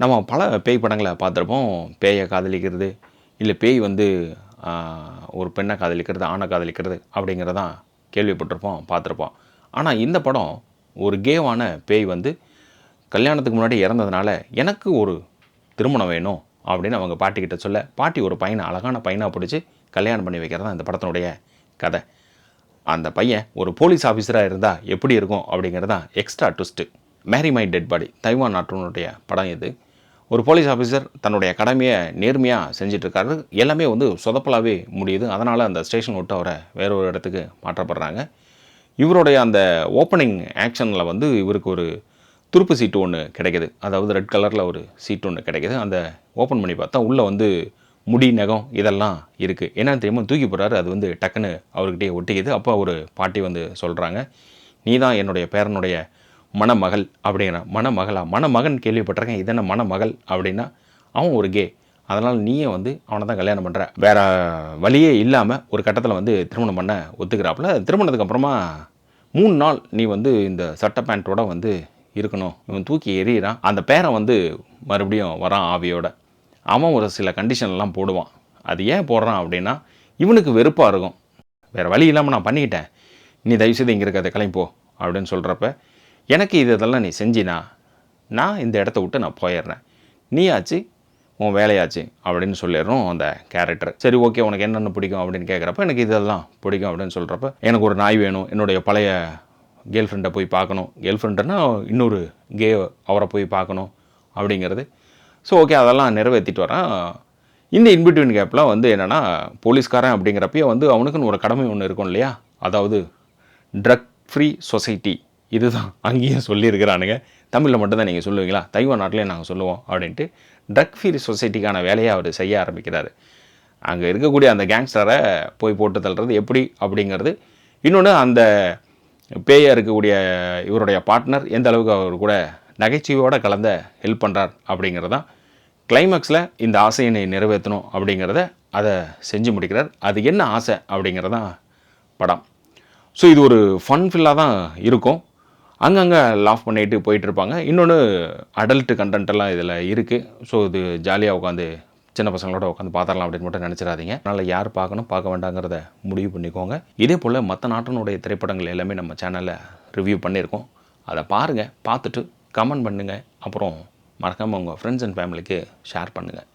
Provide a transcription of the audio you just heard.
நம்ம பல பேய் படங்களை பார்த்துருப்போம். பேயை காதலிக்கிறது, இல்லை பேய் வந்து ஒரு பெண்ணை காதலிக்கிறது, ஆணை காதலிக்கிறது அப்படிங்கிறதான் கேள்விப்பட்டிருப்போம், பார்த்துருப்போம். ஆனால் இந்த படம் ஒரு கேவான பேய் வந்து கல்யாணத்துக்கு முன்னாடி இறந்ததுனால எனக்கு ஒரு திருமணம் வேணும் அப்படின்னு அவங்க பாட்டிக்கிட்ட சொல்ல, பாட்டி ஒரு பையனை அழகான பையனாக பிடிச்சி கல்யாணம் பண்ணி வைக்கிறது தான் இந்த படத்தினுடைய கதை. அந்த பையன் ஒரு போலீஸ் ஆஃபீஸராக இருந்தால் எப்படி இருக்கும் அப்படிங்கிறது தான் extra twist. Marry my dead body, Taiwan நாட்டினுடைய படம் இது. ஒரு போலீஸ் ஆஃபீஸர் தன்னுடைய கடமையை நேர்மையாக செஞ்சிட்ருக்காரு. எல்லாமே வந்து சொதப்பலாகவே முடியுது. அதனால் அந்த ஸ்டேஷன் விட்டு அவரை வேற ஒரு இடத்துக்கு மாற்றப்படுறாங்க. இவருடைய அந்த ஓப்பனிங் ஆக்ஷனில் வந்து இவருக்கு ஒரு துருப்பு சீட்டு ஒன்று கிடைக்கிது. அதாவது ரெட் கலரில் ஒரு சீட்டு ஒன்று கிடைக்கிது. அந்த ஓப்பன் பண்ணி பார்த்தா உள்ளே வந்து முடி, நகம் இதெல்லாம் இருக்குது. என்னன்னு தெரியுமா, தூக்கி போடுறாரு. அது வந்து டக்குன்னு அவர்கிட்டயே ஒட்டிக்குது. அப்போ ஒரு பாட்டி வந்து சொல்கிறாங்க, நீ தான் என்னுடைய பேரனுடைய மணமகள் அப்படிங்கிற. மணமகன் கேள்விப்பட்டிருக்கேன், இது என்ன மணமகள் அப்படின்னா, அவன் ஒரு கே, அதனால் நீயே வந்து அவனை தான் கல்யாணம் பண்ணுற. வேறு வழியே இல்லாமல் ஒரு கட்டத்தில் வந்து திருமணம் பண்ண ஒத்துக்கிறாப்புல. திருமணத்துக்கு அப்புறமா 3 நாள் நீ வந்து இந்த சட்டை பேண்ட்டோட வந்து இருக்கணும். இவன் தூக்கி எறிகிறான். அந்த பேரன் வந்து மறுபடியும் வரான் ஆவியோட. அவன் ஒரு சில கண்டிஷன்லாம் போடுவான். அது ஏன் போடுறான் அப்படின்னா, இவனுக்கு வெறுப்பாக இருக்கும். வேறு வழி இல்லாமல் நான் பண்ணிக்கிட்டேன், நீ தயவுசெய்து இங்கே இருக்காத கிளம்பி அப்படின்னு சொல்கிறப்ப, எனக்கு இதெல்லாம் நீ செஞ்சினா நான் இந்த இடத்த விட்டு நான் போயிடுறேன், நீயாச்சு உன் வேலையாச்சு அப்படின்னு சொல்லிடுறோம் அந்த கேரக்டர். சரி ஓகே, உனக்கு என்னென்ன பிடிக்கும் அப்படின்னு கேட்குறப்ப, எனக்கு இதெல்லாம் பிடிக்கும் அப்படின்னு சொல்கிறப்ப, எனக்கு ஒரு நாய் வேணும், என்னுடைய பழைய கேர்ள் ஃப்ரெண்டை போய் பார்க்கணும், கேர்ள் ஃப்ரெண்டுன்னா இன்னொரு கே அவரை போய் பார்க்கணும் அப்படிங்கிறது. ஸோ ஓகே, அதெல்லாம் நிறைவேற்றிட்டு வரான். இந்த இன்பிட்வீன் கேப்பில் வந்து என்னென்னா, போலீஸ்காரன் அப்படிங்கிறப்பயே வந்து அவனுக்குன்னு ஒரு கடமை ஒன்று இருக்கும் இல்லையா, அதாவது ட்ரக் ஃப்ரீ சொசைட்டி. இதுதான் அங்கேயும் சொல்லியிருக்கிறானுங்க. தமிழில் மட்டும்தான் நீங்கள் சொல்லுவீங்களா, தைவான் நாட்டிலே நாங்கள் சொல்லுவோம் அப்படின்ட்டு ட்ரக் ஃப்ரீ சொசைட்டிக்கான வேலையை அவர் செய்ய ஆரம்பிக்கிறாரு. அங்கே இருக்கக்கூடிய அந்த கேங்ஸ்டரை போய் போட்டு தள்ளுறது எப்படி அப்படிங்கிறது. இன்னொன்று, அந்த பேயாக இருக்கக்கூடிய இவருடைய பார்ட்னர் எந்த அளவுக்கு அவர் கூட நகைச்சுவையோடு கலந்த ஹெல்ப் பண்ணுறார் அப்படிங்கிறது தான் கிளைமேக்ஸில். இந்த ஆசையினை நிறைவேற்றணும் அப்படிங்கிறத அதை செஞ்சு முடிக்கிறார். அது என்ன ஆசை அப்படிங்கிறதான் படம். ஸோ இது ஒரு ஃபன் ஃபில்லாக தான் இருக்கும். அங்கங்கே லாஃப் பண்ணிட்டு போயிட்டுருப்பாங்க. இன்னொன்று, அடல்ட்டு கண்டென்ட்டெல்லாம் இதில் இருக்குது. ஸோ இது ஜாலியாக உட்காந்து சின்ன பசங்களோட உட்காந்து பார்த்துடலாம் அப்படின்னு மட்டும் நினச்சிடாதீங்க. அதனால் யார் பார்க்கணும் பார்க்க வேண்டாங்கிறத முடிவு பண்ணிக்கோங்க. இதே போல் மற்ற நாட்டினுடைய திரைப்படங்கள் எல்லாமே நம்ம சேனலில் ரிவ்யூ பண்ணியிருக்கோம். அதை பாருங்கள், பார்த்துட்டு கமெண்ட் பண்ணுங்கள். அப்புறம் மறக்காமல் உங்கள் ஃப்ரெண்ட்ஸ் அண்ட் ஃபேமிலிக்கு ஷேர் பண்ணுங்கள்.